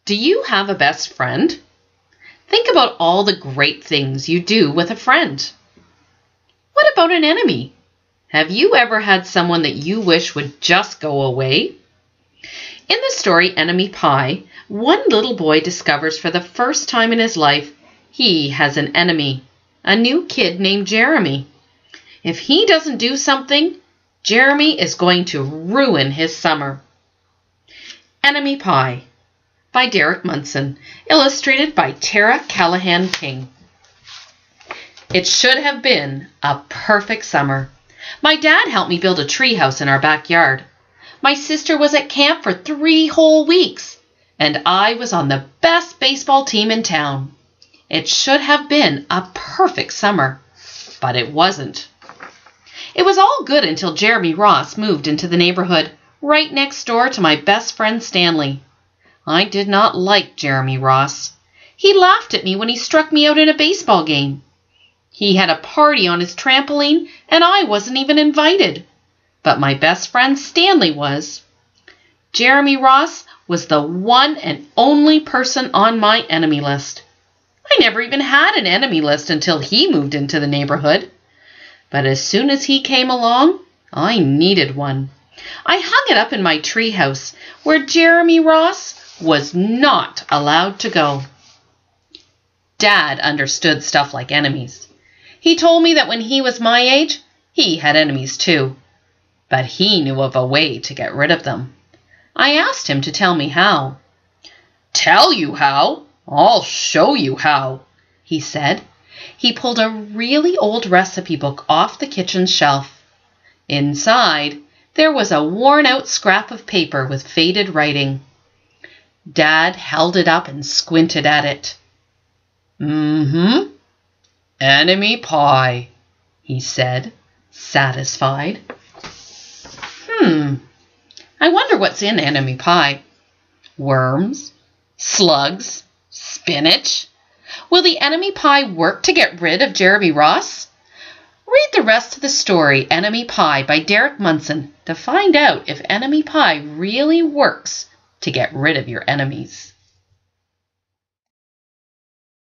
Do you have a best friend? Think about all the great things you do with a friend. What about an enemy? Have you ever had someone that you wish would just go away? In the story Enemy Pie, one little boy discovers for the first time in his life he has an enemy, a new kid named Jeremy. If he doesn't do something, Jeremy is going to ruin his summer. Enemy Pie by Derek Munson, illustrated by Tara Callahan King. It should have been a perfect summer. My dad helped me build a treehouse in our backyard. My sister was at camp for 3 whole weeks, and I was on the best baseball team in town. It should have been a perfect summer, but it wasn't. It was all good until Jeremy Ross moved into the neighborhood right next door to my best friend Stanley. I did not like Jeremy Ross. He laughed at me when he struck me out in a baseball game. He had a party on his trampoline, and I wasn't even invited. But my best friend Stanley was. Jeremy Ross was the one and only person on my enemy list. I never even had an enemy list until he moved into the neighborhood. But as soon as he came along, I needed one. I hung it up in my treehouse, where Jeremy Ross was not allowed to go. Dad understood stuff like enemies. He told me that when he was my age, he had enemies too. But he knew of a way to get rid of them. I asked him to tell me how. "Tell you how? I'll show you how," he said. He pulled a really old recipe book off the kitchen shelf. Inside, there was a worn-out scrap of paper with faded writing. Dad held it up and squinted at it. "Enemy Pie," he said, satisfied. I wonder what's in Enemy Pie. Worms? Slugs? Spinach? Will the Enemy Pie work to get rid of Jeremy Ross? Read the rest of the story, Enemy Pie by Derek Munson, to find out if Enemy Pie really works to get rid of your enemies.